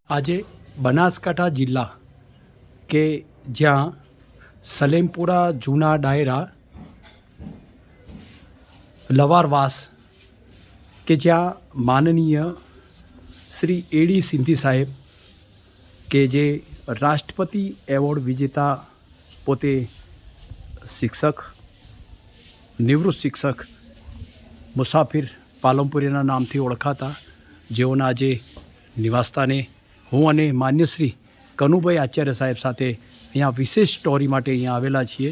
આજે બનાસકાંઠા જિલ્લા કે જ્યાં સલેમપુરા જૂના ડાયરા લવારવાસ કે જ્યાં માનનીય શ્રી એડી સિંધી સાહેબ કે જે રાષ્ટ્રપતિ એવોર્ડ વિજેતા પોતે શિક્ષક નિવૃત્ત શિક્ષક મુસાફિર પાલનપુરીના નામથી ઓળખાતા જેઓના આજે નિવાસસ્થાને હું અને માન્યશ્રી કનુભાઈ આચાર્ય સાહેબ સાથે અહીંયા વિશેષ સ્ટોરી માટે અહીંયા આવેલા છીએ.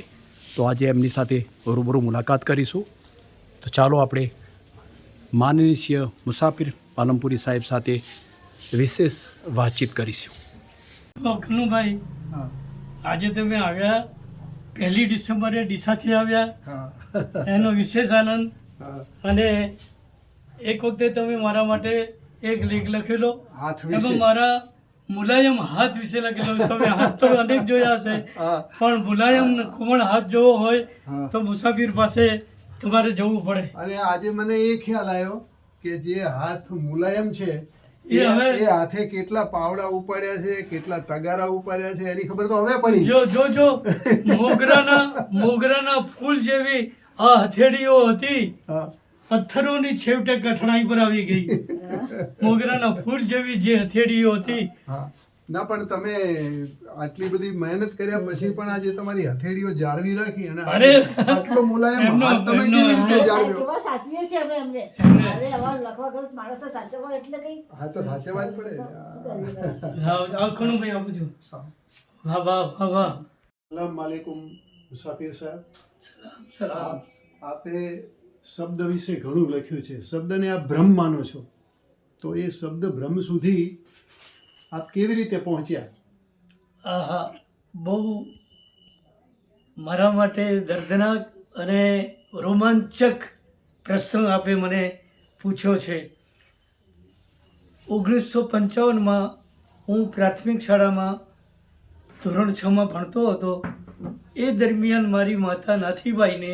તો આજે એમની સાથે રૂબરૂ મુલાકાત કરીશું. તો ચાલો આપણે માનનીય મુસાફિર પાલનપુરી સાહેબ સાથે વિશેષ વાતચીત કરીશું. કનુભાઈ, આજે તમે આવ્યા 1 ડિસેમ્બરે ડીસાથી આવ્યા, એનો વિશેષ આનંદ. અને એક વખતે તમે મારા માટે એક લેખ લખેલો, એમાં મારા મુલાયમ હાથ વિશે લખેલો. તમે હાથ તો અનેક જોયા હશે, પણ મુલાયમ કોમળ હાથ જોવો હોય તો મુસાફિર પાસે તમારે જવું પડે. અને આજે મને એ ખ્યાલ આવ્યો કે જે હાથ મુલાયમ છે એ હાથે કેટલા પાવડા ઉપાડ્યા છે, કેટલા તગારા ઉપાડ્યા છે, એની ખબર તો હવે પડી. જો મોગરાના ફૂલ જેવી આ હથેળીઓ હતી, પથ્થરોની છેવટે કઠણાઈ પર આવી ગઈ. મોગરાના ફૂલ જેવી જે હથેળીઓ હતી. ના, પણ તમે આટલી બધી મહેનત કર્યા પછી પણ આજે તમારી હથેળીઓ જાળવી રાખી અને આટલો મુલાયમ હાથ તમે કેવી રીતે જાળવ્યો? કેવા સાચવીએ છીએ અમે એમને. અરે આવા લખવા કરત માણસને સાચવવા એટલે કઈ. હા, તો સાચવવા જ પડે. આખોનું ભાઈ આપું છું. વાહ વાહ વાહ વાહ. સલામ વાલેકુમ મુસાફિર સાહેબ. સલામ. આપે શબ્દ વિશે ઘણું લખ્યું છે. શબ્દને આપ બ્રહ્મ માનો છો, તો એ શબ્દ બ્રહ્મ સુધી આપ કેવી રીતે પહોંચ્યા? આહા, બહુ મારા માટે દર્દનાક અને રોમાંચક પ્રશ્ન આપે મને પૂછ્યો છે. 1955માં હું પ્રાથમિક શાળામાં ધોરણ 6માં ભણતો હતો. એ દરમિયાન મારી માતા નાથીબાઈને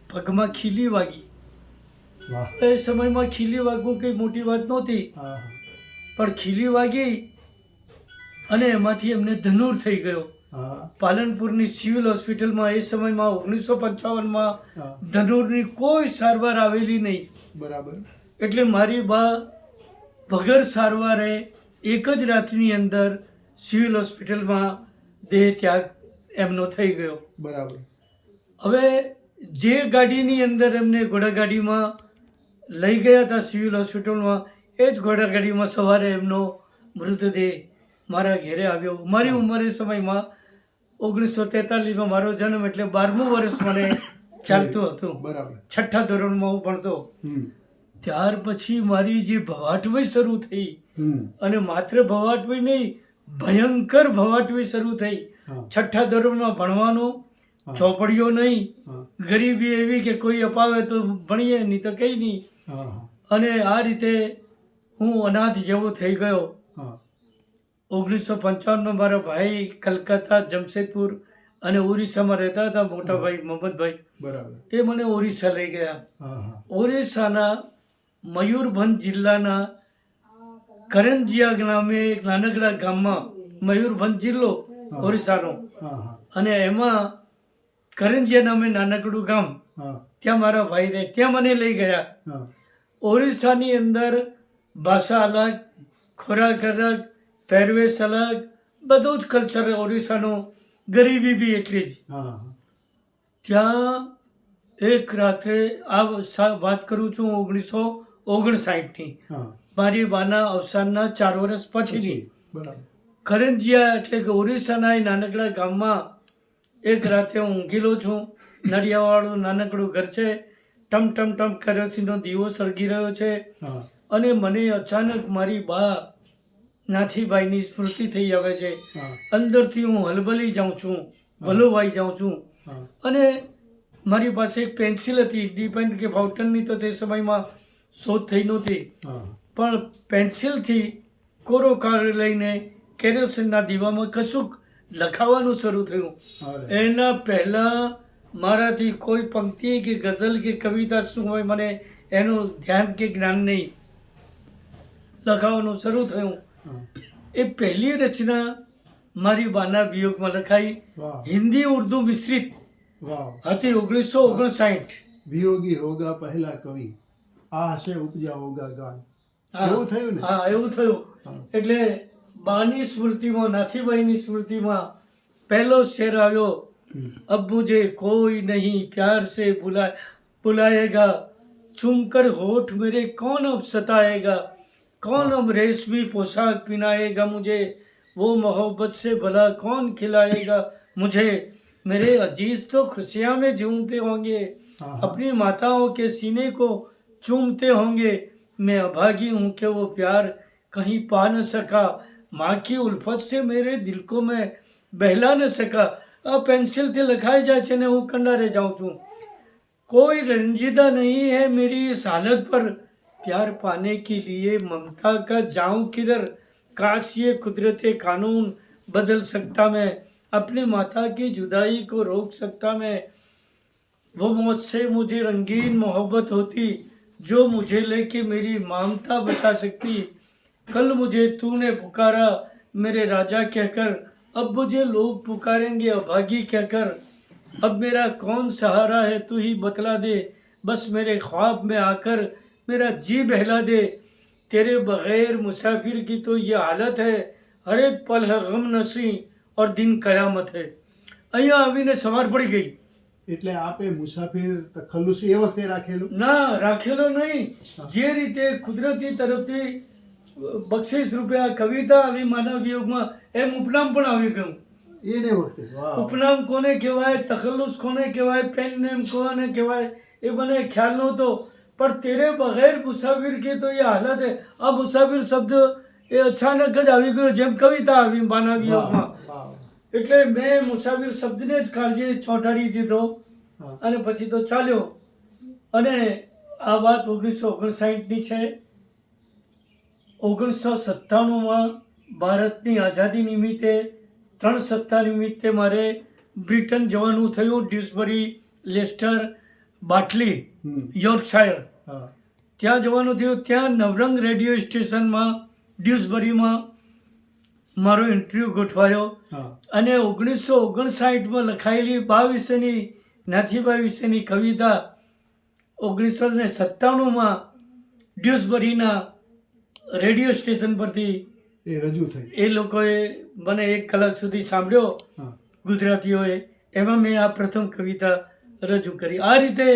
પગમાં ખીલી વાગી. એ સમયમાં ખીલી વાગવું કંઈ મોટી વાત નહોતી, પણ ખીલી વાગી અને એમાંથી એમને ધનુર થઈ ગયો. પાલનપુરની સિવિલ હોસ્પિટલમાં એ સમયમાં 1955માં ધનુરની કોઈ સારવાર આવેલી નહીં. બરાબર. એટલે મારી બા વગર સારવારે એક જ રાતની અંદર સિવિલ હોસ્પિટલમાં દેહ ત્યાગ એમનો થઈ ગયો. બરાબર. હવે જે ગાડીની અંદર એમને ઘોડાગાડીમાં લઈ ગયા હતા સિવિલ હોસ્પિટલમાં, એ જ ઘોડાગાડીમાં સવારે એમનો મૃતદેહ મારા ઘેરે આવ્યો. મારી ઉંમર એ સમયમાં 1943માં મારો જન્મ, એટલે 12મું વર્ષ મને ચાલતું હતું. બરાબર. 6ઠ્ઠા ધોરણમાં હું ભણતો. ત્યાર પછી મારી જે ભવાટવી શરૂ થઈ, અને માત્ર ભવાટવી નહીં, ભયંકર ભવાટવી શરૂ થઈ. 6ઠ્ઠા ધોરણમાં ભણવાનું, ચોપડીઓ નહીં, ગરીબી એવી કે કોઈ અપાવે તો ભણીએ, નહીં તો કંઈ નહીં. અને આ રીતે હું અનાથ જેવો થઈ ગયો. 1955માં મારા ભાઈ કલકત્તા, જમશેદપુર અને ઓરિસ્સામાં રહેતા હતા. મોટા ભાઈ મોહમ્મદભાઈ, બરાબર, એ મને ઓરિસ્સા લઈ ગયા. ઓરિસ્સાના મયુરભંજ જિલ્લાના કરંજિયા નામે એક નાનકડા ગામમાં, મયુરભંજ જિલ્લો ઓરિસ્સાનો, અને એમાં કરંજિયા નામે નાનકડું ગામ, ત્યાં મારા ભાઈ રહે. ત્યાં મને લઈ ગયા. ઓરિસ્સાની અંદર ભાષા અલગ, ખોરાક અલગ, પહેરવેશ અલગ, બધું જ કલ્ચર ઓરિસ્સાનું. ગરીબી બી એટલી જ. ત્યાં એક રાત્રે, આ વાત કરું છું 1959ની, મારી બાના અવસાનના 4 વર્ષ પછીની. કરંજિયા એટલે કે ઓરિસ્સાના એ નાનકડા ગામમાં એક રાતે હું ઊંઘેલો છું. નળિયાવાળું નાનકડું ઘર છે. ટમ ટમ ટમ કેરોસીનનો દીવો સળગી રહ્યો છે. અને મને અચાનક મારી બા નાથીબાઈની સ્મૃતિ થઈ આવે છે. અંદરથી હું હલબલી જાઉં છું, વલોવાઈ જાઉં છું. અને મારી પાસે એક પેન્સિલ હતી, ડીપેન કે ફાઉન્ટનની તો તે સમયમાં શોધ થઈ નહોતી, પણ પેન્સિલથી કોરો કાર્ડ લઈને કેરોસીનના દીવામાં કશુંક લખાવાનું શરૂ થયું. એના પહેલાં મારાથી કોઈ પંક્તિ કે ગઝલ કે કવિતા શું હોય મને એનું ધ્યાન કે જ્ઞાન નહીં. લખાવાનું શરૂ થયું. એ પહેલી રચના મારી બાના વિયોગમાં લખાઈ, વાહ હિન્દી ઉર્દુ મિશ્રિત વાહ. હતી 1959. વિયોગી હોગા પહેલા કવિ, આ હશે ઉપજા હોગા ગાન. એવું થયું ને? હા, એવું થયું. હા. એટલે બાની સ્મૃતિમાં, નાથીબાઈની સ્મૃતિમાં પહેલો શેર આવ્યો, અબ મુझे कोई नहीं प्यार से बुलाएगा, चूम कर होठ मेरे कौन अब सताएगा, कौन अब रेशमी पोशाक पहनाएगा मुझे, वो मोहब्बत से भला कौन खिलाएगा मुझे, मेरे अजीज तो खुशियाँ में झूमते होंगे, हाँ। अपनी माताओं के सीने को चूमते होंगे, मैं अभागी हूँ कि वो प्यार कहीं पा न सका, माँ की उल्फत से मेरे दिल को मैं बहला न सका. આ પેન્સિલથી લખાઈ જાય છે ને હું કંડારે જાઉં છું. कोई रंजीदा नहीं है मेरी इस हालत पर, प्यार पाने के लिए ममता का जाऊं किधर, काश ये कुदरत कानून बदल सकता मैं, अपनी माता की जुदाई को रोक सकता मैं, वो मुझसे मुझे रंगीन मोहब्बत होती, जो मुझे लेके मेरी ममता बचा सकती, कल मुझे तूने पुकारा मेरे राजा कहकर, अब मुझे लोग पुकारेंगे अभागी कहकर, अब मेरा कौन सहारा है तू ही बतला दे, बस मेरे ख्वाब में आकर मेरा जी बहला दे, तेरे बगैर मुसाफिर की तो ये हालत है, हर एक पल है गम नसी और दिन कयामत है. અહીંયા આવીને સવાર પડી ગઈ. એટલે આપે મુસાફિર તખલ્લુસી એ વખતે રાખેલું? ના, રાખેલો નહીં. જે રીતે કુદરતી તરફથી બક્ષિસ રૂપે આ કવિતા આવી માનવ વિયોગમાં, એમ ઉપનામ પણ આવી ગયું. એને વખતે? વાહ. ઉપનામ કોને કહેવાય, તખલ્લુસ કોને કહેવાય, પેન નેમ કોને કહેવાય, એ મને ખ્યાલ નહોતો. પણ તેરે બગેર મુસાફિર કે તો એ હાલત હે. આ મુસાફિર શબ્દ એ અચાનક જ આવી ગયો, જેમ કવિતા આવી બાના વિયોગમાં. વાહ. એટલે મેં મુસાફિર શબ્દને જ કાળજી ચોંટાડી દીધો હા. અને પછી તો ચાલ્યો. અને આ વાત 1959ની છે. 1997માં ભારતની આઝાદી નિમિત્તે 3 સપ્તાહ નિમિત્તે મારે બ્રિટન જવાનું થયું. ડ્યુસબરી, લેસ્ટર, બાટલી, હમ. યોર્કશાયર, હા. ત્યાં જવાનું થયું. ત્યાં નવરંગ રેડિયો સ્ટેશનમાં ડ્યુસબરીમાં મારો ઇન્ટરવ્યૂ ગોઠવાયો. હા. અને 1959માં લખાયેલી બા વિશેની, નાથીબાઈ વિશેની કવિતા 1997માં ડ્યુસબરીના રેડિયો સ્ટેશન પરથી એ રજૂ થઈ. એ લોકોએ મને 1 કલાક સુધી સાંભળ્યો, હા. ગુજરાતીઓએ. એમાં મેં આ પ્રથમ કવિતા રજૂ કરી. આ રીતે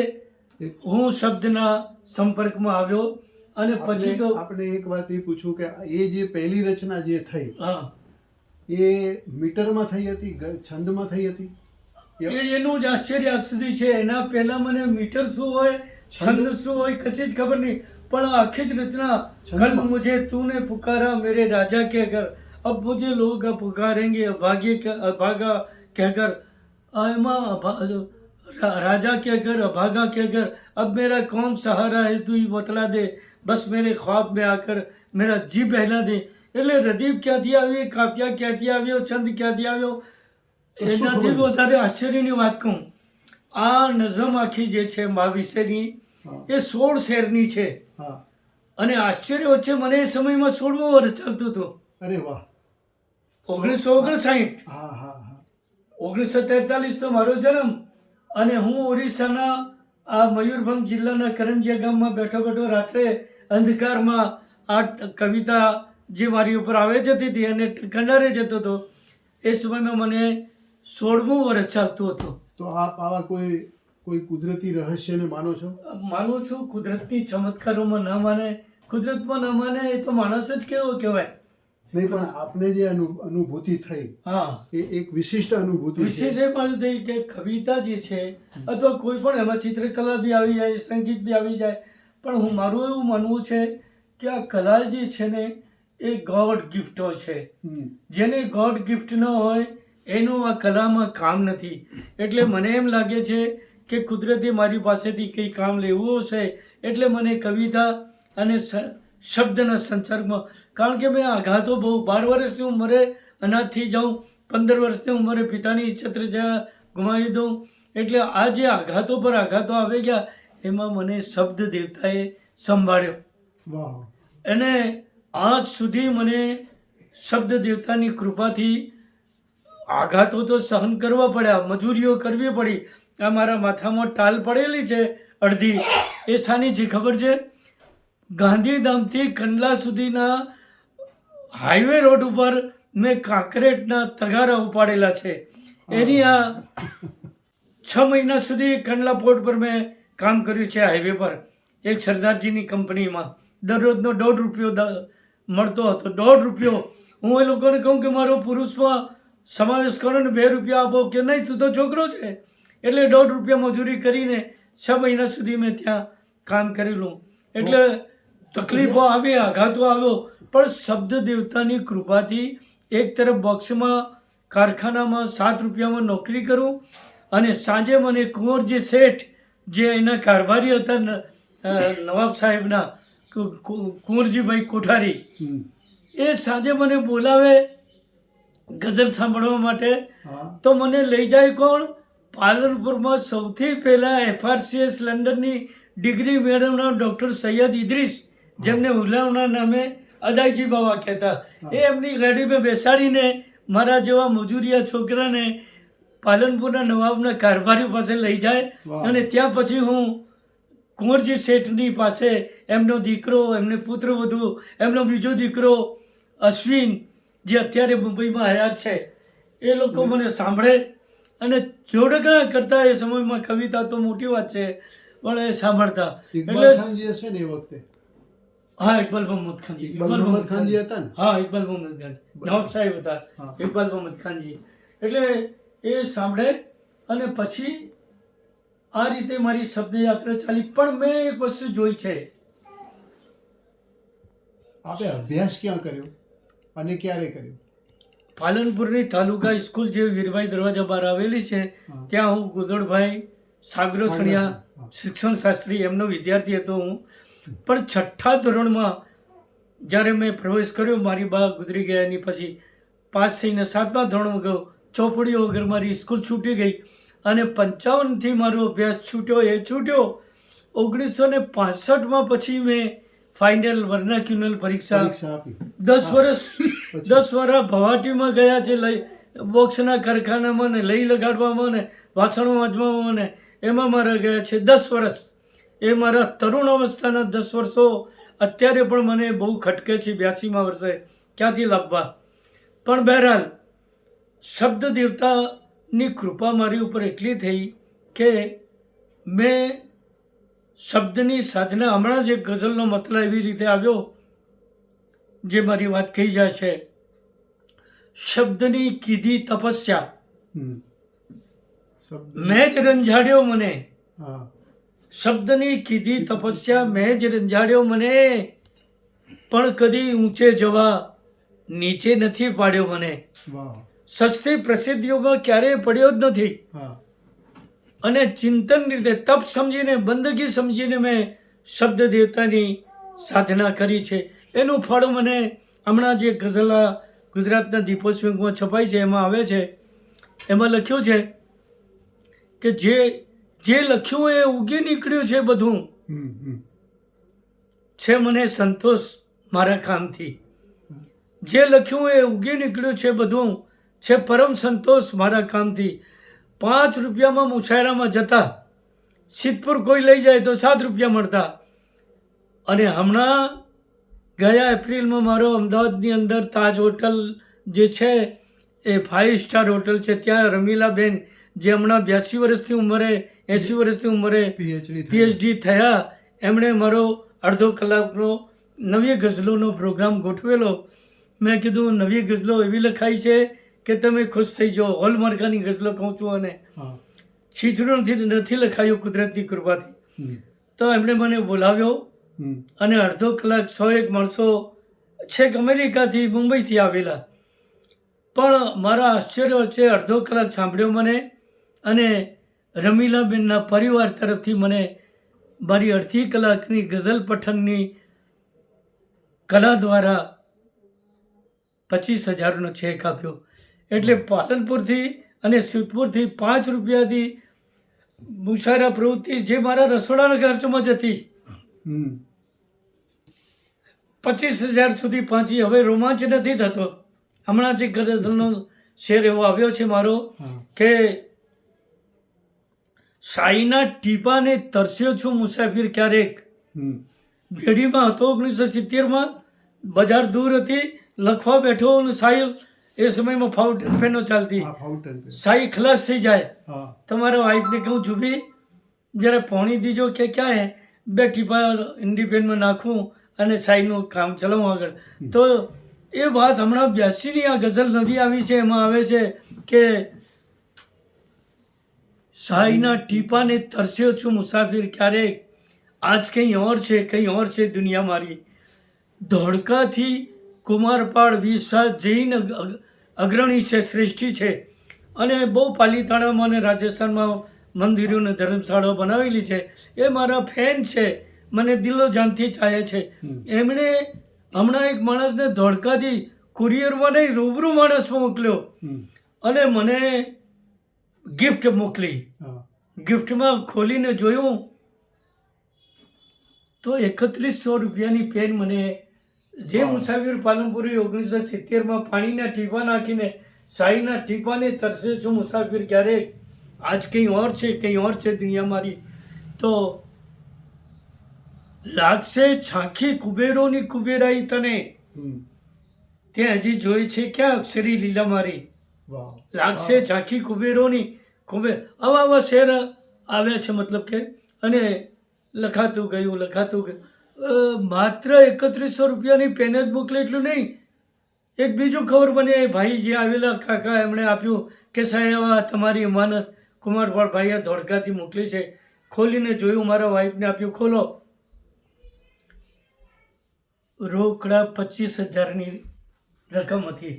હું શબ્દના સંપર્કમાં આવ્યો. અને પછી તો આપણે એક વાત એ પૂછું કે એ જે પહેલી રચના જે થઈ હા, એ મીટરમાં થઈ હતી, છંદમાં થઈ હતી? એનું જ આશ્ચર્ય આજ સુધી છે. એના પહેલા મને મીટર શું હોય, છંદ શું હોય, કશી જ ખબર નહીં. પણ આખી જ રચના, કલ મુझे तूने पुकारा मेरे राजा कहकर, अब मुझे लोग पुकारेंगे अभागा कहकर, एમાં राजा कहकर, अभागा कहकर, अब मेरा कौन सहारा है तू ही बतला दे, बस मेरे ख्वाब में आकर मेरा जी बहला दे. એટલે રદીફ ક્યાંથી આવી, કાવ્યા ક્યાંથી આવ્યો, છંદ ક્યાંથી આવ્યો, એનાથી વધારે આશ્ચર્યની વાત કહું, આ નઝમ આખી જે છે મા વિશેની, એ 16 શેરની છે. હા. અને આશ્ચર્ય વચ્ચે મને એ સમયમાં 16મું વર્ષ ચાલતું હતું. અરે વાહ. 1959. હા હા હા. 1943 તો મારો જન્મ. અને હું ઓરિસ્સાના આ મયુરભંજ જિલ્લાના કરંજિયા ગામમાં બેઠો બેઠો રાત્રે અંધકારમાં આ કવિતા જે મારી ઉપર આવે જતી હતી અને કંડારે જતો હતો, એ સમયમાં મને 16મું વર્ષ ચાલતું હતું. તો આપ આવા કોઈ કુદરતી રહસ્યને માનો છો? માનું છું. કુદરતી ચમત્કારોમાં ના માને, કુદરતમાં ના માને, એ તો માણસ જ કેવો કહેવાય. નહીં, પણ આપને જે અનુભૂતિ થઈ હા, એ એક વિશિષ્ટ અનુભૂતિ છે. વિશેષ એ મારું થઈ કે કવિતા જે છે, અથવા કોઈ પણ એમાં ચિત્રકલા બી આવી જાય, સંગીત બી આવી જાય, પણ મારું એવું માનવું છે કે આ કલા જે છે ને એ ગોડ ગિફ્ટ હોય છે. હમ. જેને ગોડ ગિફ્ટ ન હોય એનું આ કલામાં કામ નથી. એટલે મને એમ લાગે છે કે કુદરતે મારી પાસેથી કંઈ કામ લેવું હશે, એટલે મને કવિતા અને શબ્દના સંસર્ગમાં, કારણ કે મેં આઘાતો બહુ, 12 વર્ષની ઉંમરે અનાથ થઈ જાઉં, 15 વર્ષની ઉંમરે પિતાની છત્રછાયા ગુમાવી દઉં. એટલે આ જે આઘાતો પર આઘાતો આવી ગયા, એમાં મને શબ્દ દેવતાએ સંભાળ્યો. વાહ. અને આજ સુધી મને શબ્દ દેવતાની કૃપાથી આઘાતો તો સહન કરવા પડ્યા, મજૂરીઓ કરવી પડી. આ મારા માથામાં ટાલ પડેલી છે અડધી, એ શાની છે ખબર છે? ગાંધીધામથી કંડલા સુધીના હાઈવે રોડ ઉપર મેં કાંકરેટના તગારા ઉપાડેલા છે. એની આ 6 મહિના સુધી કંડલા પોર્ટ પર મેં કામ કર્યું છે, હાઈવે પર એક સરદારજીની કંપનીમાં. દરરોજનો 1.5 રૂપિયો મળતો હતો. 1.5 રૂપિયો. હું એ લોકોને કહું કે મારો પુરુષમાં સમાવેશ કરો ને 2 રૂપિયા આપો, કે નહીં તું તો છોકરો છે. એટલે 1.5 રૂપિયા મજૂરી કરીને 6 મહિના સુધી મેં ત્યાં કામ કરેલું. એટલે તકલીફો આવી, આઘાતો આવ્યો, પણ શબ્દ દેવતાની કૃપાથી એક તરફ બોક્સમાં કારખાનામાં 7 રૂપિયામાં નોકરી કરું, અને સાંજે મને કુંવરજી શેઠ જે એના કારભારી હતા નવાબ સાહેબના, કુંવરજીભાઈ કોઠારી, એ સાંજે મને બોલાવે ગઝલ સાંભળવા માટે. તો મને લઈ જાય કોણ? પાલનપુરમાં સૌથી પહેલાં FRCS લંડનની ડિગ્રી મેળવનાર ડૉક્ટર સૈયદ ઇદ્રીસ, જેમને ઉલાવના નામે અદાયજી બાવા કહેતા, એ એમની ગાડીમાં બેસાડીને મારા જેવા મજૂરિયા છોકરાને પાલનપુરના નવાબના કારભારી પાસે લઈ જાય. અને ત્યાં પછી હું કુંવરજી શેઠની પાસે એમનો દીકરો, એમને પુત્રવધુ, એમનો બીજો દીકરો અશ્વિન, જે અત્યારે મુંબઈમાં હયાત છે, એ લોકો મને સાંભળે અને જોડકણા કરતા. એ સમયમાં કવિતા તો મોટી વાત છે, પણ એ સાંભળતા. એટલે હા, ઇકબાલ મોહમ્મદ ખાનજી. ઇકબાલ મોહમ્મદ ખાનજી હતા ને? હા, ઇકબાલ મોહમ્મદ ખાન નવાબ સાહેબ હતા, ઇકબાલ મોહમ્મદ ખાનજી. એટલે એ સાંભળે અને પછી આ રીતે મારી શબ્દયાત્રા ચાલી. પણ મેં એક વસ્તુ જોઈ છે. આપણે અભ્યાસ ક્યાં કર્યો અને ક્યારે કર્યો? પાલનપુરની તાલુકા સ્કૂલ જે વીરભાઈ દરવાજા બહાર આવેલી છે, ત્યાં હું ગોદડભાઈ સાગરો સણિયા શિક્ષણ શાસ્ત્રી એમનો વિદ્યાર્થી હતો હું. પણ 6ઠ્ઠા ધોરણમાં જ્યારે મેં પ્રવેશ કર્યો, મારી બા ગુજરી ગયા એની પછી પાસ થઈને 7મા ધોરણમાં ગયો. ચોપડીઓ વગર મારી સ્કૂલ છૂટી ગઈ અને 55થી મારો અભ્યાસ છૂટ્યો. એ છૂટ્યો 1965માં. પછી મેં ફાઇનલ વર્નાક્યુલર પરીક્ષા 10 વર્ષ ભવાટીમાં ગયા છે, લઈ બોક્સના કારખાનામાં ને લઈ લગાડવામાં ને વાસણો વાંચવામાં ને એમાં મારા ગયા છે 10 વર્ષ. એ મારા તરુણ અવસ્થાના 10 વર્ષો અત્યારે પણ મને બહુ ખટકે છે. 82મા વર્ષે ક્યાંથી લાવવા. પણ બહેરહાલ શબ્દ દેવતાની કૃપા મારી ઉપર એટલી થઈ કે મેં શબ્દની સાધના, હમણાં જ એક ગઝલનો મતલબ એવી રીતે આવ્યો જે મારી વાત કહી જાય છે. શબ્દની કીધી તપસ્યા મેં જ રંજાડ્યો મને. શબ્દની કીધી તપસ્યા મેં જ રંજાડ્યો મને, પણ કદી ઊંચે જવા નીચે નથી પાડ્યો મને. સસ્તી પ્રસિદ્ધિઓમાં ક્યારેય પડ્યો જ નથી. અને ચિંતન રીતે તપ સમજીને, બંદગી સમજીને મેં શબ્દ દેવતાની સાધના કરી છે. એનું ફળ મને હમણાં જે ગઝલ ગુજરાતના દીપોત્સવમાં છપાઈ છે એમાં આવે છે. એમાં લખ્યું છે કે જે લખ્યું એ ઉગી નીકળ્યું છે બધું, છે મને સંતોષ મારા કામથી. જે લખ્યું એ ઉગી નીકળ્યું છે બધું, છે પરમ સંતોષ મારા કામથી. 5 રૂપિયામાં મુશાયરામાં જતા, સિદ્ધપુર કોઈ લઈ જાય તો 7 રૂપિયા મળતા. અને હમણાં ગયા એપ્રિલમાં મારો અમદાવાદની અંદર તાજ હોટલ જે છે એ 5 સ્ટાર હોટલ છે, ત્યાં રમીલાબેન જે હમણાં 82 વર્ષથી ઉંમરે 80 વર્ષથી ઉંમરે PhD થયા, એમણે મારો અડધો કલાકનો નવી ગઝલોનો પ્રોગ્રામ ગોઠવેલો. મેં કીધું નવી ગઝલો એવી લખાઈ છે કે તમે ખુશ થઈ જાઓ. હોલમાર્કાની ગઝલો કહું છું અને છીછડું નથી લખાયું કુદરતની કૃપાથી. તો એમણે મને બોલાવ્યો અને અડધો કલાક 101 માણસો છેક અમેરિકાથી, મુંબઈથી આવેલા. પણ મારા આશ્ચર્ય વચ્ચે અડધો કલાક સાંભળ્યો મને. અને રમીલાબેનના પરિવાર તરફથી મને મારી અડધી કલાકની ગઝલ પઠનની કલા દ્વારા 25,000નો ચેક આપ્યો. એટલે પાલનપુરથી અને સિદ્ધપુરથી 5 રૂપિયાથી મુશાયરા પ્રવૃત્તિ જે મારા રસોડાના ખર્ચમાં જ હતી 25,000 સુધી પહોંચી. હવે રોમાંચ નથી થતો. હમણાં જે ગઝલનો શેર એવો આવ્યો છે મારો કે સાઈના ટીપાને તરસ્યો છું મુસાફિર ક્યારેક. બેડીમાં હતો 1970માં, બજાર દૂર હતી, લખવા બેઠો અને સાઈ એ સમયમાં ફાઉન્ટેન પેનો ચાલતી, સાઈ ખલાસ થઈ જાય, તમારા વાઈફને કહું જુબી જરા પાણી દીજો કે ક્યાં હે, 2 ટીપા હિન્દી પેનમાં નાખું અને સાઈનું કામ ચલાવું આગળ. તો એ વાત હમણાં 82ની આ ગઝલ નવી આવી છે, એમાં આવે છે કે સાઈના ટીપાને તરસ્યો છું મુસાફિર ક્યારેક, આજ કંઈ ઓર છે કંઈ ઓર છે દુનિયા મારી, ધોળકાથી કુમારપાળ 20 જૈન અગ્રણી છે, શ્રેષ્ઠી છે, અને બહુ પાલીતાણામાં અને રાજસ્થાનમાં મંદિરો અને ધર્મશાળાઓ બનાવેલી છે. એ મારા ફેન છે, મને દિલો જાનથી ચાહે છે. એમણે હમણાં એક માણસને ધોળકાથી કુરિયરમાં નહીં રૂબરૂ માણસ મોકલ્યો અને મને ગિફ્ટ મોકલી. ગિફ્ટમાં ખોલીને જોયું તો 3100 રૂપિયાની પેન મને, જે મુસાફિર પાલનપુરી 1970માં પાણીના ટીપા નાખીને સાઈના ટીપાને તરસે છું મુસાફિર ક્યારેક, આજ કંઈ ઓર છે કંઈ ઓર છે દુનિયા મારી. તો લાગશે છાંખી કુબેરોની કુબેરાઈ તને, તે હજી જોઈ છે ક્યાં અક્ષરી લીલા મારી. લાગશે ઝાંખી કુબેરોની કુબેર. આવા શેર આવ્યા છે, મતલબ કે, અને લખાતું ગયું. માત્ર 3100 રૂપિયાની પેન જ મોકલે એટલું નહીં, એક બીજું ખબર મને ભાઈ જે આવેલા કાકા એમણે આપ્યું કે સાહેબ આ તમારી અમાનત કુમારપાળ ભાઈએ ધોળકાથી મોકલી છે. ખોલીને જોયું, મારા વાઈફને આપ્યું, ખોલો, રોકડા 25,000ની રકમ હતી.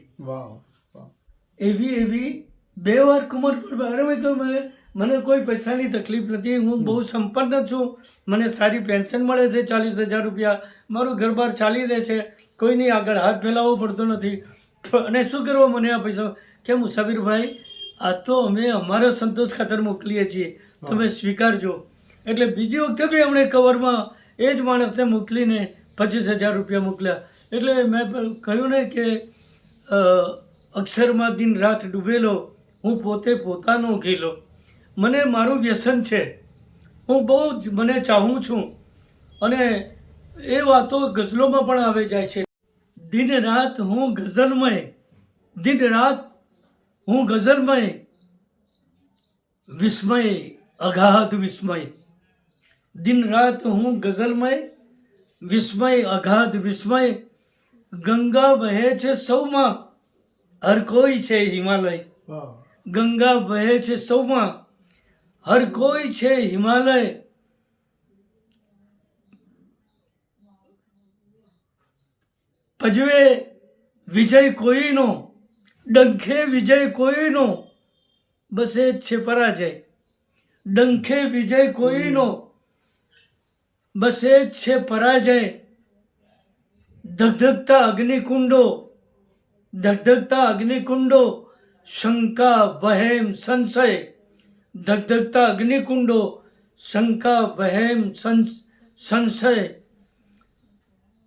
એવી 2 વાર કુમારપાળ, અરે મેં કહ્યું મને કોઈ પૈસાની તકલીફ નથી, હું બહુ સંપન્ન છું, મને સારી પેન્શન મળે છે 40,000 રૂપિયા, મારું ઘર-બાર ચાલી રહે છે, કોઈની આગળ હાથ ફેલાવવો પડતો નથી, અને શું કરવા મને આ પૈસા? કે મુસાફિરભાઈ આ તો અમે અમારા સંતોષ ખાતર મોકલીએ છીએ, તમે સ્વીકારજો. એટલે બીજી વખતે બી એમણે કવરમાં એ જ માણસને મોકલીને 25,000 રૂપિયા મોકલ્યા. એટલે મેં કહ્યું ને કે અક્ષરમાં દિન રાત ડૂબેલો, હું પોતે પોતાનો ઘેલો. મને મારું વ્યસન છે, હું બહુ જ મને ચાહું છું, અને એ વાતો ગઝલોમાં પણ આવે જાય છે. દિન રાત હું ગઝલમય, દિન રાત હું ગઝલમય, વિસ્મય અગાધ વિસ્મય. દિન રાત હું ગઝલમય, વિસ્મય અગાધ વિસ્મય. ગંગા વહે છે સૌમાં, હર કોઈ છે હિમાલય. ગંગા વહે છે સૌમાં, હર કોઈ છે હિમાલય. પજવે વિજય કોઈનો, ડંખે વિજય કોઈનો, બસ એ જ છે પરાજય. ડંખે વિજય કોઈનો, બસ એ જ છે પરાજય. ધગધગતા અગ્નિકુંડો, ધગધગતા અગ્નિકુંડો, શંકા વહેમ સંશય. ધગધગતા અગ્નિકુંડો, શંકા વહેમ સંશય.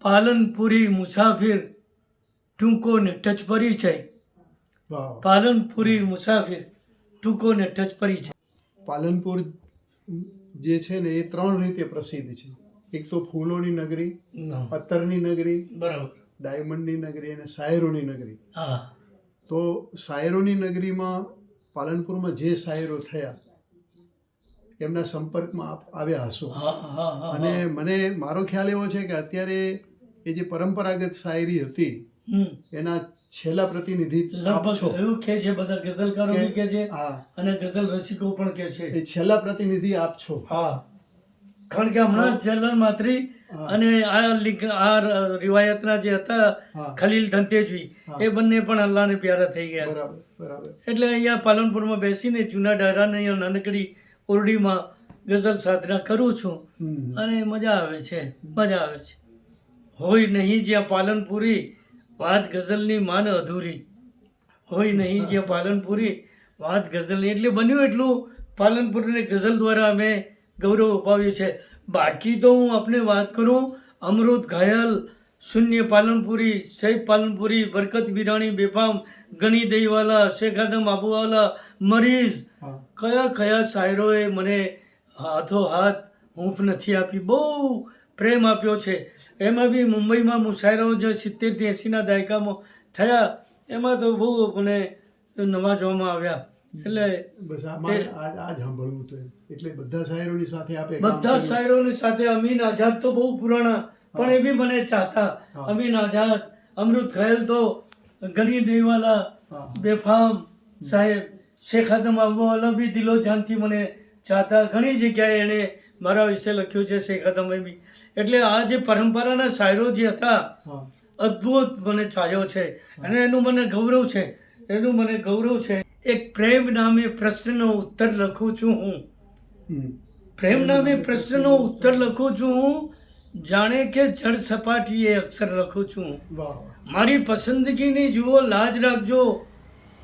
પાલનપુરી મુસાફિર ટૂંકો ને ટચ પરિચય. પાલનપુરી મુસાફિર ટૂંકો ને ટચ પરિચય. પાલનપુર જે છે ને એ 3 રીતે પ્રસિદ્ધ છે. એક તો ફૂલોની નગરી, અત્તરની નગરી, બરાબર, ડાયમંડની નગરી અને શાયરોની નગરી. હા. તો શાયરોની નગરીમાં પાલનપુરમાં જે શાયરો થયા એમના સંપર્કમાં આપ આવ્યા હશો, અને મને મારો ખ્યાલ એવો છે કે અત્યારે એ જે પરંપરાગત શાયરી હતી એના છેલ્લા પ્રતિનિધિ આપ છો. એવું કે છે બધા ગઝલકારો બી કે છે, અને ગઝલ રસિકો પણ કે છે એ છેલ્લા પ્રતિનિધિ આપ છો. હા, કારણ કે હમણાં જલન માત્રી અને આ રિવાયતના જે હતા ખલીલ ધનતેજવી, એ બંને પણ અલ્લાહને પ્યારા થઈ ગયા. બરાબર બરાબર. એટલે અહીંયા પાલનપુરમાં બેસીને જૂના ડાયરાની નાનકડી ઓરડીમાં ગઝલ સાધના કરું છું, અને મજા આવે છે, મજા આવે છે. હોય નહીં જ્યાં પાલનપુરી, વાત ગઝલની માન અધૂરી. હોય નહીં જ્યાં પાલનપુરી, વાત ગઝલની. એટલે બન્યું એટલું પાલનપુરને ગઝલ દ્વારા અમે ગૌરવ અપાવ્યું છે. બાકી તો હું આપને વાત કરું, અમૃત ઘાયલ, શૂન્ય પાલનપુરી, સૈફ પાલનપુરી, બરકત વિરાણી, બેફામ, ગની દહીવાલા, શેખ આદમ આબુવાલા, મરીઝ, હા કયા કયા શાયરોએ મને હાથો હાથ હૂંફ નથી આપી, બહુ પ્રેમ આપ્યો છે. એમાં બી મુંબઈમાં મુશાયરો જે 70થી 80ના દાયકામાં થયા એમાં તો બહુ મને નવાજવામાં આવ્યા. એટલે બસ આજ સાંભળવું તો એમ. એટલે બધા શાયરોની સાથે આપે કામ બધા કર્યું. શાયરોની સાથે અમીન આઝાદ તો બહુ પુરાણા, પણ એ બી મને ચાહતા. હા. અમીન આઝાદ, અમૃત ખયાલ તો ગની દેવાલા, હા. બેફામ સાહેબ, શેખ આદમ આબુવાલા બી દિલો જાનથી મને ચાહતા. ઘણી જગ્યાએ એણે મારા વિશે લખ્યું છે શેખ આદમે બી. એટલે આ જે પરંપરાના શાયરો જે હતા હા અદ્ભુત મને ચાહ્યો છે અને એનું મને ગૌરવ છે, એનું મને ગૌરવ છે. એક પ્રેમ નામે પ્રશ્નનો ઉત્તર લખું છું હું, હમ. પ્રેમ નામે પ્રશ્નનો ઉત્તર લખું છું હું, જાણે કે જળ સપાટીએ અક્ષર લખું છું. વાહ મારી પસંદગીની જુઓ લાજ રાખજો,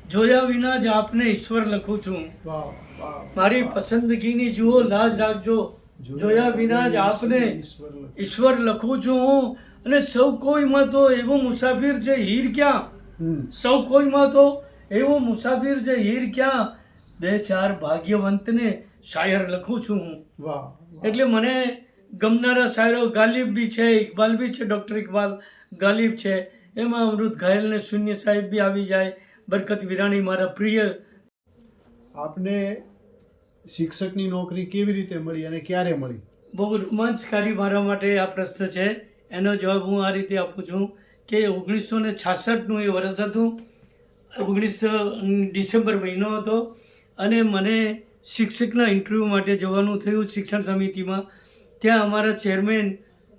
જોયા વિના જ આપને ઈશ્વર લખું છું. વાહ વાહ મારી પસંદગીની જુઓ લાજ રાખજો, જોયા વિના જ આપને ઈશ્વર લખે. ઈશ્વર લખું છું હું. અને સૌ કોઈમાં તો એવો મુસાફિર છે હીર ક્યાં, હમ. સૌ કોઈમાં તો એવો મુસાફિર છે હીર ક્યાં, બે ચાર ભાગ્યવંતને શાયર લખું છું હું. વાહ એટલે મને ગમનારા શાયરો ગાલિબ બી છે, ઇકબાલ બી છે, ડૉક્ટર ઇકબાલ ગાલિબ છે. એમાં અમૃત ઘાયલ ને શૂન્ય સાહેબ બી આવી જાય, બરકત વિરાણી મારા પ્રિય. આપને શિક્ષકની નોકરી કેવી રીતે મળી અને ક્યારે મળી? બહુ રોમાંચકારી મારા માટે આ પ્રશ્ન છે. એનો જવાબ હું આ રીતે આપું છું કે 1966નું એ વર્ષ હતું, 19 ડિસેમ્બર મહિનો હતો અને મને શિક્ષકના ઇન્ટરવ્યૂ માટે જવાનું થયું શિક્ષણ સમિતિમાં. ત્યાં અમારા ચેરમેન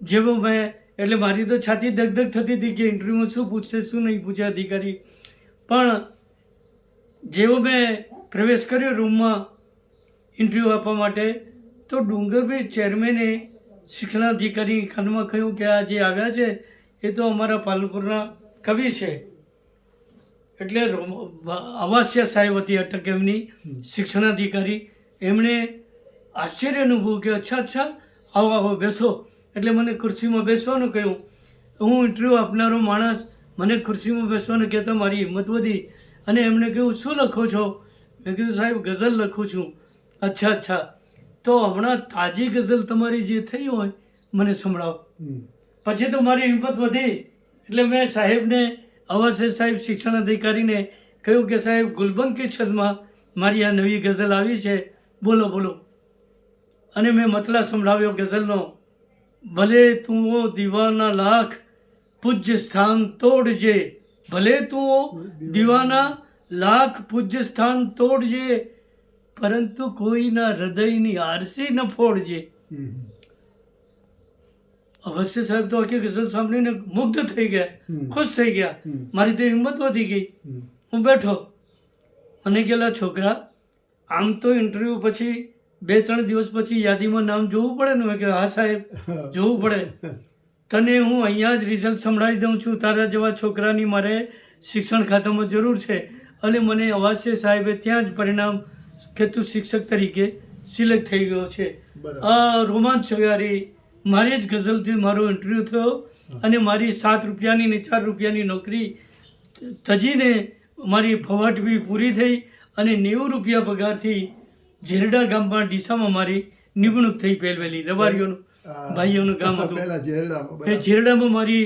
જેવો મેં, એટલે મારી તો છાતી ધગધગ થતી હતી કે ઇન્ટરવ્યૂમાં શું પૂછશે શું નહીં પૂછે અધિકારી. પણ જેવો મેં પ્રવેશ કર્યો રૂમમાં ઇન્ટરવ્યૂ આપવા માટે, તો ડુંગરભાઈ ચેરમેને શિક્ષણાધિકારી કાનમાં કહ્યું કે આ જે આવ્યા છે એ તો અમારા પાલનપુરના કવિ છે. એટલે આવાસ્ય સાહેબ હતી અટક એમની શિક્ષણાધિકારી. એમણે આશ્ચર્ય અનુભવ્યું કે અચ્છા અચ્છા આવો આવો બેસો. એટલે મને ખુરશીમાં બેસવાનું કહ્યું. હું ઇન્ટરવ્યૂ આપનારો માણસ, મને ખુરશીમાં બેસવાનું કહેતા મારી હિંમત વધી અને એમણે કહ્યું શું લખો છો? મેં કીધું સાહેબ ગઝલ લખું છું. અચ્છા અચ્છા, તો હમણાં તાજી ગઝલ તમારી જે થઈ હોય મને સંભળાવો. હમ. પછી તો મારી હિંમત વધી. એટલે મેં સાહેબને, અવાસે સાહેબ શિક્ષણ અધિકારીને કહ્યું કે સાહેબ ગુલબંગ કી છદમાં મારી આ નવી ગઝલ આવી છે, બોલો બોલો. અને મેં મતલા સંભળાવ્યો ગઝલનો. ભલે તું ઓ દીવાના લાખ પૂજ્ય સ્થાન તોડજે, ભલે તું ઓ દીવાના લાખ પૂજ્ય સ્થાન તોડજે, પરંતુ કોઈના હૃદયની આરસી ન ફોડજે. હમ. અવશ્ય સાહેબ તો આખી ગઝલ સાંભળીને મુગ્ધ થઈ ગયા, હમ. ખુશ થઈ ગયા. હમ. મારી તો હિંમત વધી ગઈ. હમ. હું બેઠો. મને ગયેલા છોકરા, આમ તો ઇન્ટરવ્યૂ પછી 2-3 દિવસ પછી યાદીમાં નામ જોવું પડે ને. મેં કહ્યું હા સાહેબ જોવું પડે. તને હું અહીંયા જ રિઝલ્ટ સંભળાવી દઉં છું, તારા જેવા છોકરાની મારે શિક્ષણ ખાતામાં જરૂર છે. અને મને અવાસ્ય સાહેબે ત્યાં જ પરિણામ કે તું શિક્ષક તરીકે સિલેક્ટ થઈ ગયો છે. બરાબર. આ રોમાંચકારી મારી જ ગઝલથી મારો ઇન્ટરવ્યૂ થયો અને મારી 7 રૂપિયાની ને 4 રૂપિયાની નોકરી તજીને મારી ફવાટ બી પૂરી થઈ અને 90 રૂપિયા પગારથી ઝેરડા ગામમાં ડીસામાં મારી નિમણૂક થઈ. પહેલવેલી રબારીઓનું ભાઈઓનું ગામ હતું. પહેલા ઝેરડામાં. એ બરાબર. ઝેરડામાં મારી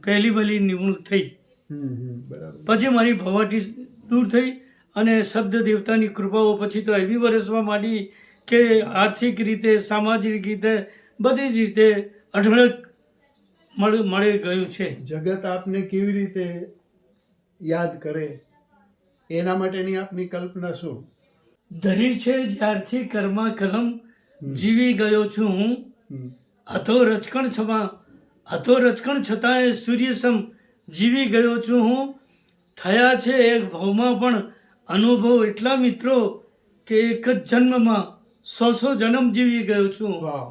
પહેલી વહેલી નિમણૂક થઈ. હમ. હમ. બરાબર. પછી મારી ભવાટી દૂર થઈ અને શબ્દ દેવતાની કૃપાઓ પછી તો એવી વરસવા માંડી કે આર્થિક રીતે, સામાજિક રીતે, બધી જ રીતે અઢળક મળી ગયું છે. જગત આપને કેવી રીતે યાદ કરે એના માટેની આપની કલ્પના શું? ધરી છે જ્યારથી કર્મા કલમ, જીવી ગયો છું હું. હમ. હતો રચકણ છતાંય સૂર્યસમ જીવી ગયો છું હું. થયા છે એક ભાવમાં પણ અનુભવ એટલા મિત્રો કે એક જ જન્મમાં 100 જન્મ જીવી ગયો છું. વાહ.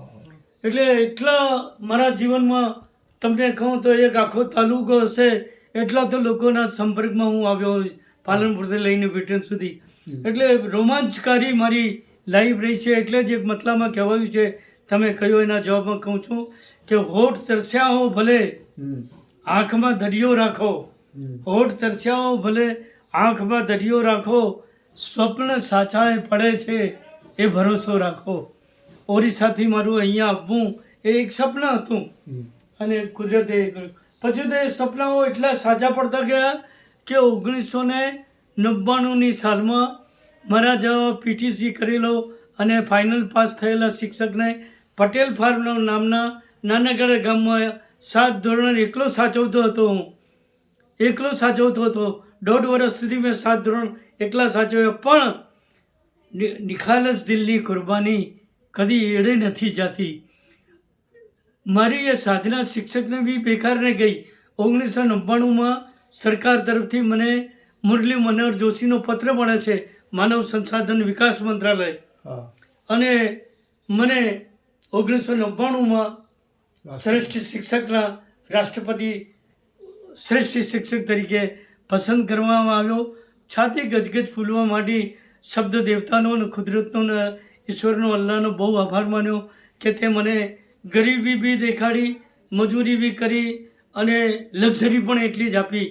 એટલે એટલા મારા જીવનમાં તમને કહું તો એક આખો તાલુકો હશે એટલા તો લોકોના સંપર્કમાં હું આવ્યો પાલનપુરથી લઈને બ્રિટન સુધી. એટલે રોમાંચકારી મારી લાઈફ રહી છે. એટલે જ એક મતલામાં કહેવાયું છે, તમે કહ્યું એના જવાબમાં કહું છું કે હોઠ તરસ્યા હો ભલે હમ. આંખમાં દરિયો રાખો, હોઠ તરસ્યાઓ ભલે આંખમાં દરિયો રાખો, સ્વપ્ન સાચાએ પડે છે એ ભરોસો રાખો. ઓરિસ્સાથી મારું અહીંયા આવવું એ એક સપના હતું અને કુદરતે એ કર્યું. પછી તો એ સપનાઓ એટલા સાચા પડતા ગયા કે 1999ની સાલમાં મારા જેવા પીટીસી કરેલો અને ફાઇનલ પાસ થયેલા શિક્ષકને પટેલ ફાર્મ નામના નાનકડા ગામમાં 7 ધોરણ એકલો સાચવતો હતો. હું એકલો સાચવતો હતો. 1.5 વર્ષ સુધી મેં 7 ધોરણ એકલા સાચવ્યા. પણ નિખાલસ દિલની કુરબાની કદી એડે નથી જાતી. મારી એ સાધના શિક્ષકને બી બેકાર ન ગઈ. 1999માં સરકાર તરફથી મને મુરલી મનોહર જોશીનો પત્ર મળે છે, માનવ સંસાધન વિકાસ મંત્રાલય, હા. અને મને 1999માં શ્રેષ્ઠ શિક્ષકના રાષ્ટ્રપતિ શ્રેષ્ઠ શિક્ષક તરીકે પસંદ કરવામાં આવ્યો. છાતી ગજગજ ફૂલવા માંડી. શબ્દ દેવતાનો અને કુદરતનો ને ઈશ્વરનો અલ્લાહનો બહુ આભાર માન્યો કે તે મને ગરીબી બી દેખાડી, મજૂરી બી કરી અને લક્ઝરી પણ એટલી જ આપી.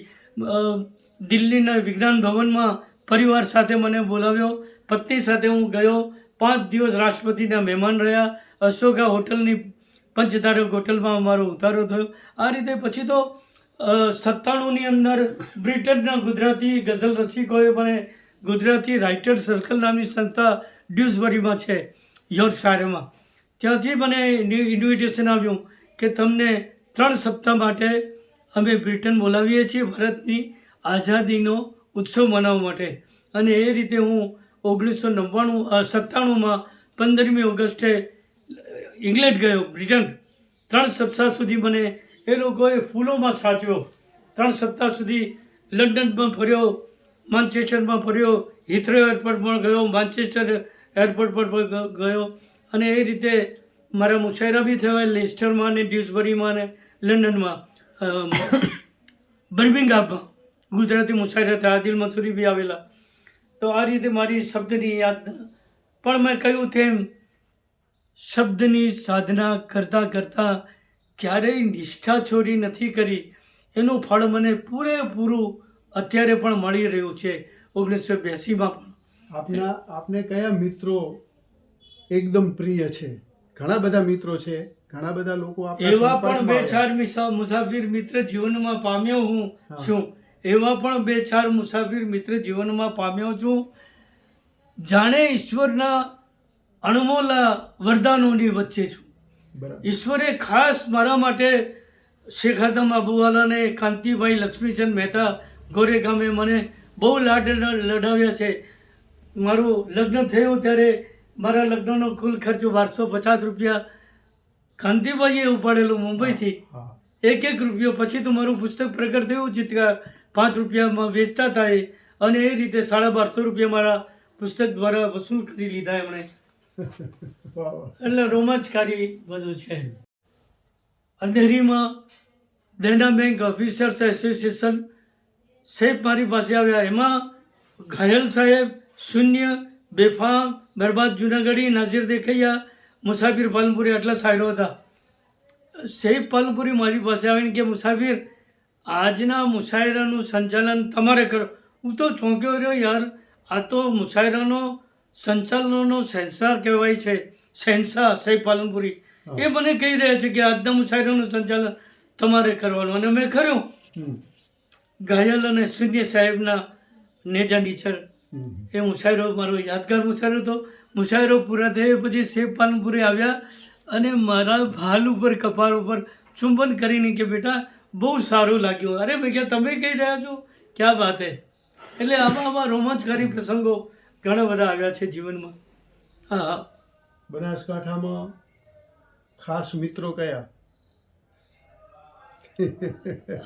દિલ્હીના વિજ્ઞાન ભવનમાં પરિવાર સાથે મને બોલાવ્યો. પત્ની સાથે હું ગયો. 5 દિવસ રાષ્ટ્રપતિના મહેમાન રહ્યા. અશોકા હોટલની પંચતારક હોટલમાં અમારો ઉતારો થયો. આ રીતે પછી તો 97ની અંદર બ્રિટનના ગુજરાતી ગઝલ રસિકોએ મને ગુજરાતી રાઇટર સર્કલ નામની સંસ્થા ડ્યુસબરીમાં છે, યોર્કશાયરમાં, ત્યાંથી મને ઇન્વિટેશન આવ્યું કે તમને 3 સપ્તાહ માટે અમે બ્રિટન બોલાવીએ છીએ ભારતની આઝાદીનો ઉત્સવ મનાવવા માટે. અને એ રીતે હું 1997માં 15મી ઓગસ્ટે ઇંગ્લેન્ડ ગયો, બ્રિટન. 3 સપ્તાહ સુધી મને એ લોકોએ ફૂલોમાં સાચવ્યો. 3 સપ્તાહ સુધી લંડનમાં ફર્યો, માન્ચેસ્ટરમાં ફર્યો, હિથ્રો એરપોર્ટ પર ગયો, માન્ચેસ્ટર એરપોર્ટ પર ગયો. અને એ રીતે મારા મુશાયરા બી થયા લેસ્ટરમાં ને ડ્યુસબરીમાં ને લંડનમાં, બર્મિંગહામમાં ગુજરાતી મુશાયરા થયા. આદિલ મંસૂરી બી આવેલા. તો આ રીતે મારી શબ્દની યાદ. પણ મેં કહ્યું તેમ શબ્દની સાધના કરતાં કરતાં ક્યારેય નિષ્ઠા છોડી નથી કરી. એનું ફળ મને પૂરેપૂરું અત્યારે પણ મળી રહ્યું છે. 1982માં પણ. આપને કયા મિત્રો એકદમ પ્રિય છે? ઘણા બધા મિત્રો છે, ઘણા બધા લોકો એવા પણ 2-4 મુસાફિર મિત્ર જીવનમાં પામ્યો હું છું. એવા પણ 2-4 મુસાફિર મિત્ર જીવનમાં પામ્યો છું. જાણે ઈશ્વરના અણમોલ વરદાનોની વચ્ચે છું. ઈશ્વરે ખાસ મારા માટે શેખ આદમ આબુવાલાને કાંતિભાઈ લક્ષ્મીચંદ મહેતા ગોરેગામે મને બહુ લાડ લડાવ્યા છે. મારું લગ્ન થયું ત્યારે મારા લગ્નનો કુલ ખર્ચો 1250 રૂપિયા કાંતિભાઈએ ઉપાડેલું મુંબઈથી. 1 રૂપિયો. પછી તો મારું પુસ્તક પ્રગટ થયું ચિત્રકાર 5 રૂપિયામાં વેચતા હતા એ, અને એ રીતે 1250 રૂપિયા મારા પુસ્તક દ્વારા વસૂલ કરી લીધા એમણે. એટલે રોમાંચકારી બધું છે. અંધેરીમાં દેના બેંક ઓફિસર્સ એસોસિએશન સાહેબ મારી પાસે આવ્યા. એમાં ઘાયલ સાહેબ, શૂન્ય, બેફામ, બરબાદ જુનાગઢી, નાઝીર દેખૈયા, મુસાફિર પાલનપુરી, આટલા શાયરો હતા. સાહેબ પાલનપુરી મારી પાસે આવીને કે મુસાફિર આજના મુશાયરાનું સંચાલન તમારે કરો. હું તો ચોંક્યો રહ્યો યાર, આ તો મુશાયરાનો સંચાલનનો શહેનશાહ કહેવાય છે. શહેનશાહ સાહેબ પાલનપુરી એ મને કહી રહ્યા છે કે આજના મુશાયરાનું સંચાલન તમારે કરવાનું. અને મેં કર્યું. ઘાયલ અને શૂન્ય સાહેબના નેજા નીચર એ મુશાયરો મારો યાદગાર મુશાયરો હતો. મુશાયરો પૂરા થયા પછી સાહેબ પાલનપુરી આવ્યા અને મારા ભાલ ઉપર, કપાળ ઉપર ચુંબન કરીને કે બેટા બહુ સારું લાગ્યું. અરે મેં કહ્યું તમે કહી રહ્યા છો, ક્યાં વાત હે. એટલે આવા રોમાંચકારી પ્રસંગો ઘણા બધા આવ્યા છે જીવનમાં. હા. બનાસકાંઠામાં ખાસ મિત્રો કયા?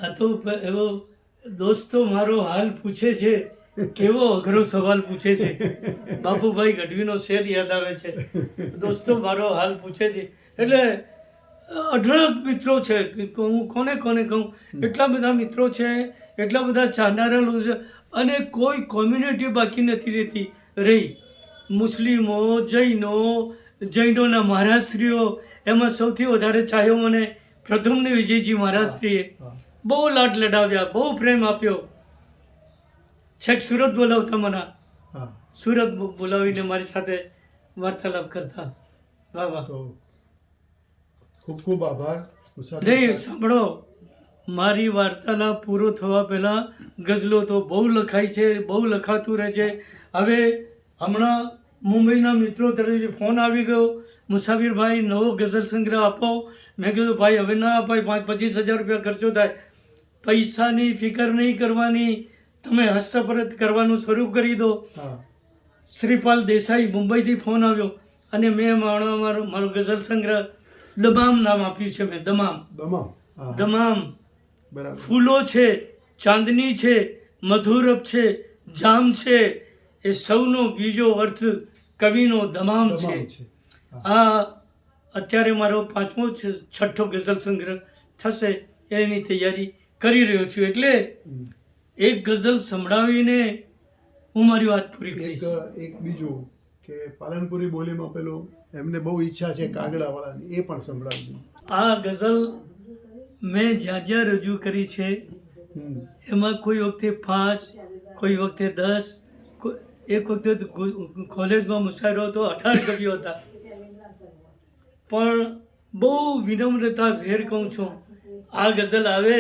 આ તો એવો દોસ્તો મારો હાલ પૂછે છે, કેવો અઘરો સવાલ પૂછે છે. બાપુભાઈ ગઢવીનો શેર યાદ આવે છે, દોસ્તો મારો હાલ પૂછે છે. એટલે અઢળક મિત્રો છે, હું કોને કહું. એટલા બધા મિત્રો છે, એટલા બધા ચાહનારા લોકો છે, અને કોઈ કોમ્યુનિટી બાકી નથી રહી. મુસ્લિમો, જૈનોના મહારાજશ્રીઓ, એમાં સૌથી વધારે ચાહ્યો મને પ્રથમને વિજયજી મહારાજશ્રીએ બહુ લાડ લડાવ્યા, બહુ પ્રેમ આપ્યો. છેક સુરત બોલાવતા મને, હા સુરત બોલાવીને મારી સાથે વાર્તાલાપ કરતા. વાહ વાહ. તો ખૂબ ખૂબ આભાર મુસાફિર નહીં સાહેબ. સાંભળો, મારી વાર્તાલાપ પૂરો થવા પહેલાં ગઝલો તો બહુ લખાય છે, બહુ લખાતું રહે છે. હવે હમણાં મુંબઈના મિત્રો તરફથી ફોન આવી ગયો, મુસાફિરભાઈ નવો ગઝલ સંગ્રહ આપો. મેં કીધું ભાઈ હવે ના અપાય, 5-25 હજાર રૂપિયા ખર્ચો થાય. પૈસાની ફિકર નહીં કરવાની, તમે હસ્તપરત કરવાનું શરૂ કરી દો. હા શ્રીપાલ દેસાઈ મુંબઈથી ફોન આવ્યો અને મેં મારો ગઝલ સંગ્રહ દમામ નામ આપ્યું છે. મેં દમામ દમામ. હા દમામ. બરાબર. ફૂલો છે, ચાંદની છે, મધુરપ છે, જામ છે, એ સૌનો બીજો અર્થ કવિનો દમામ છે. દમામ છે. આ અત્યારે મારો 5મો 6ઠ્ઠો ગઝલ સંગ્રહ થશે, એની તૈયારી કરી રહ્યો છું. એટલે એક ગઝલ સંભળાવીને હું મારી વાત પૂરી કરીશ. એક બીજું કે પાલનપુરી બોલીમાં પેલું એમને બહુ ઈચ્છા છે કાગડાવાળાની, એ પણ સંભળાવજો. આ ગઝલ મેં જ્યાં જ્યાં રજૂ કરી છે હમ. એમાં કોઈ વખતે 5, કોઈ વખતે 10, એક વખતે કોલેજમાં મુસાફરો હતો, 18 કવિઓ હતા. પણ બહુ વિનમ્રતા ભેર કહું છું, આ ગઝલ આવે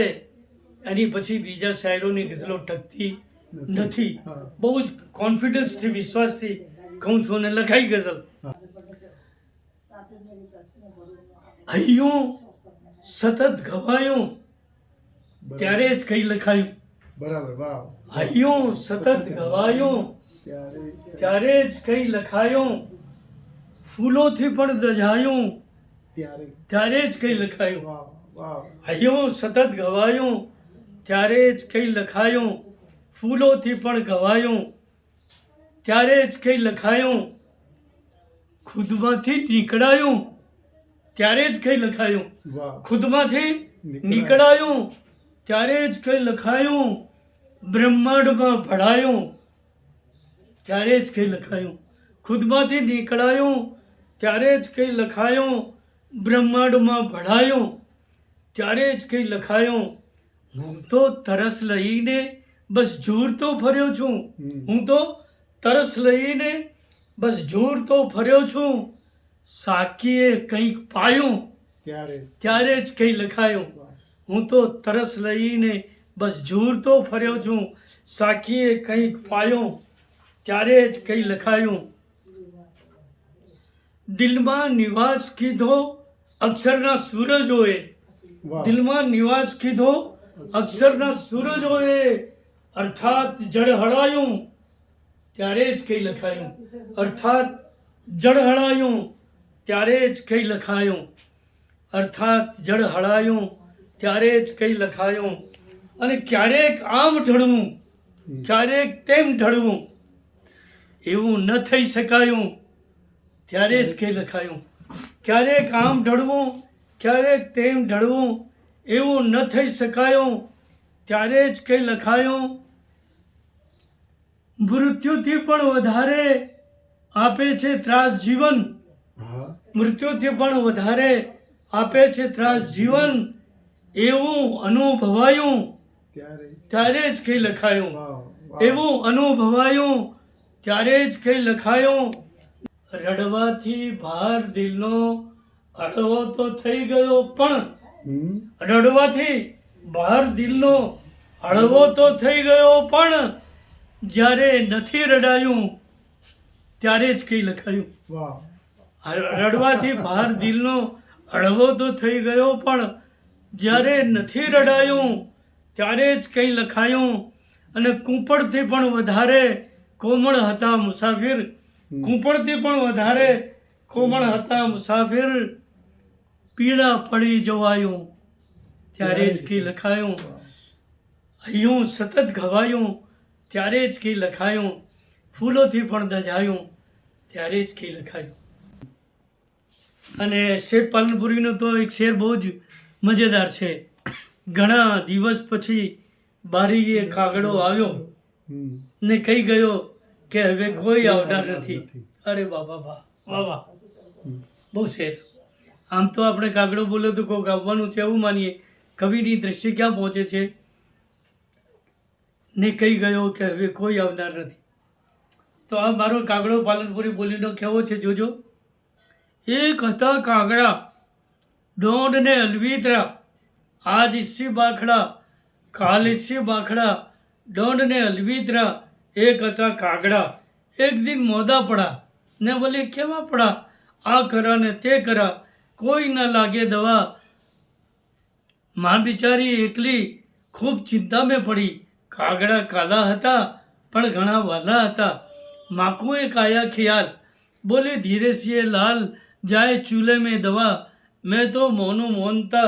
એની પછી બીજા શાયરોની ગઝલો ટકતી નથી. હા. બહુ જ કોન્ફિડન્સથી, વિશ્વાસથી કહું છું અને લખાઈ ગઝલ. હૈયું સતત ઘવાયું ત્યારે જ કઈ લખાયું. બરાબર. વાહ. હૈયું સતત ઘવાયું ત્યારે ત્યારે જ કઈ લખાયું. ફૂલોથી પણ દજાયું ત્યારે ત્યારે જ કઈ લખાયું. વાહ વાહ. હૈયું સતત ઘવાયું ત્યારે જ કઈ લખાયું. ફૂલોથી પણ ઘવાયું ત્યારે જ કઈ લખાયું. ખુદમાંથી નીકળાયું ત્યારે જ કઈ લખાયું. વાહ. ખુદમાંથી નીકળાયું ત્યારે જ કઈ લખાયું. બ્રહ્માંડમાં ભળાયું ત્યારે જ કઈ લખાયું. ખુદમાંથી નીકળાયું ત્યારે જ કઈ લખાયું. બ્રહ્માંડમાં ભળાયું ત્યારે જ કઈ લખાયું. હું તો તરસ લઈને બસ ઝૂરતો ફર્યો છું. હું તો તરસ લઈને બસ ઝૂરતો ફર્યો છું. સાકીએ કંઈક પાયું ત્યારે ત્યારે જ કંઈ લખાયું. હું તો તરસ લઈને બસ ઝૂરતો ફર્યો છું. સાકીએ કંઈક પાયું ત્યારે જ કંઈ લખાયું. દિલમાં નિવાસ કીધો અક્ષરના સૂરજોએ. વાહ. દિલમાં નિવાસ કીધો અક્ષરના સૂરજોએ. અર્થાત જળ હળાયું ત્યારે જ કંઈ લખાયું. અર્થાત જળ હળાયું ત્યારે જ કંઈ લખાયું. અર્થાત જળ હળાયું ત્યારે જ કંઈ લખાયું. અને ક્યારેક આમ ઢળવું, ક્યારેક તેમ ઢળવું, એવું ન થઈ શકાયું ત્યારે જ કંઈ લખાયું. ક્યારેક આમ ઢળવું, ક્યારેક તેમ ઢળવું, એવું ન થઈ શકાયું ત્યારે જ કંઈ લખાયું. મૃત્યુથી પણ વધારે આપે છે ત્રાસ જીવન. હા. મૃત્યુથી પણ વધારે આપે છે ત્રાસ જીવન, એવું અનુભવાયું ત્યારે ત્યારે જ કંઈ લખાયું. વાહ વાહ. એવું અનુભવાયું ત્યારે જ કંઈ લખાયું. રડવાથી ભાર દિલનો હળવો તો થઈ ગયો, પણ હમ. રડવાથી ભાર દિલનો હળવો તો થઈ ગયો, પણ જ્યારે નથી રડાયું ત્યારે જ કંઈ લખાયું. વાહ. રડવાથી ભાર દિલનો હળવો તો થઈ ગયો, પણ જ્યારે નથી રડાયું ત્યારે જ કંઈ લખાયું. અને કૂંપળથી પણ વધારે કોમળ હતા મુસાફિર. કૂંપળથી પણ વધારે કોમળ હતા મુસાફિર. પીડા પડી જવાયું ત્યારે જ કંઈ લખાયું. હૈયું સતત ઘવાયું ત્યારે જ કંઈ લખાયું. ફૂલોથી પણ દજાયું ત્યારે જ કંઈ લખાયું. અને શેખ પાલનપુરીનો તો એક શેર બહુ જ મજેદાર છે. ઘણા દિવસ પછી બારીએ કાગડો આવ્યો હમ. ને કહી ગયો કે હવે કોઈ આવનાર નથી. અરે બાબા વાહ વાહ વાહ. બહુ શેર. આમ તો આપણે કાગડો બોલે તો કોઈક આવવાનું છે એવું માનીએ. કવિની દ્રષ્ટિ ક્યાં પહોંચે છે ને કહી ગયો કે હવે કોઈ આવનાર નથી. તો આ મારો કાગડો પાલનપુરી બોલીનો કહેવો છે. જોજો. એક હતા કાગડા દોંડ ને અલવિતરા, આજ ઇસી બાખડા કાલ ઇસી બાખડા, દોંડ ને અલવિતરા એક હતા કાગડા. એક દિન મોદા પડા ને બોલે કેવા પડા, આ કરા ને તે કરા કોઈ ન લાગે દવા. માં બિચારી એકલી ખૂબ ચિંતા મેં પડી. કાગડા કાલા હતા પણ ઘણા વાલા હતા. માખું એક આયા ખ્યાલ, બોલે ધીરે સિએ લાલ જાય ચૂલે મેં દવા. मैं तो मोनो मोनता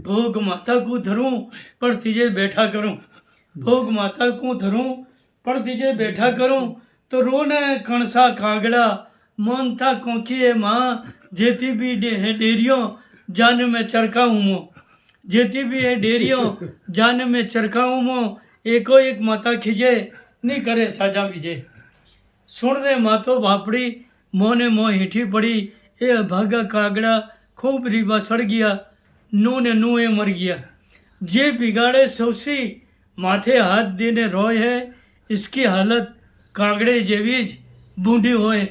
भोग माता को धरूं पर तीजे बैठा करूं. भोग माता को धरूं पर तीजे बैठा करूं. तो रोने कणसा कागड़ा मोनता कोंखी माँ, जेती भी है डेरियो जान में चरखा उमो. जेती भी है डेरियो जान में चरखा उमो. एको एक माता खीजे नहीं करे साजा बीजे. सुन दे मातो बापड़ी मोने मोह हीठी पड़ी. ए अभागा कागड़ा खूब રીબા સળગ્યા, નું ને નું એ મર ગયા. જે બિગાડે સૌસી માથે હાથ દેને રોય હે, इसकी હાલત કાગડે જેવી જ બૂંઢી હોય.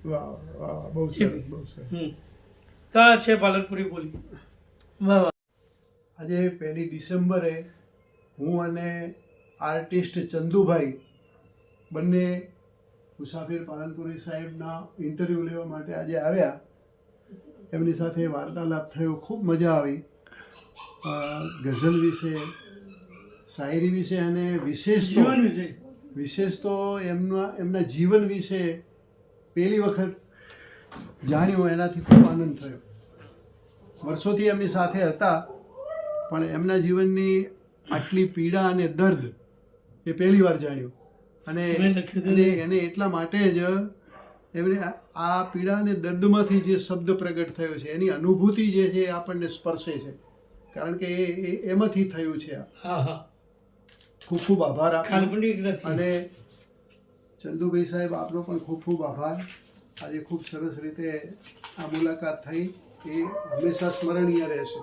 વાહ વાહ, બહુ સરસ, બહુ સરસ. તા છે પાલનપુરી બોલી. વાહ વાહ. આજે 1 ડિસેમ્બરે હું અને આર્ટિસ્ટ ચંદુભાઈ બંને મુસાફિર પાલનપુરી સાહેબના ઇન્ટરવ્યૂ લેવા માટે આજે આવ્યા. એમની સાથે વાર્તાલાપ થયો, ખૂબ મજા આવી. ગઝલ વિશે, શાયરી વિશે અને જીવન વિશે વિશેષ તો એમના જીવન વિશે પહેલી વખત જાણ્યું, એનાથી ખૂબ આનંદ થયો. વર્ષોથી એમની સાથે હતા પણ એમના જીવનની આટલી પીડા અને દર્દ એ પહેલી વાર જાણ્યું. અને એને એટલા માટે જ એમણે આ પીડા અને દર્દમાંથી જે શબ્દ પ્રગટ થયો છે એની અનુભૂતિ જે છે એ આપણને સ્પર્શે છે, કારણ કે એ એમાંથી થયું છે. હા હા, ખૂબ ખૂબ આભાર આપનો. કાલ્પનિક નથી. અને ચંદુભાઈ સાહેબ આપનો પણ ખૂબ ખૂબ આભાર. આજે ખૂબ સરસ રીતે આ મુલાકાત થઈ, એ હંમેશા સ્મરણીય રહેશે.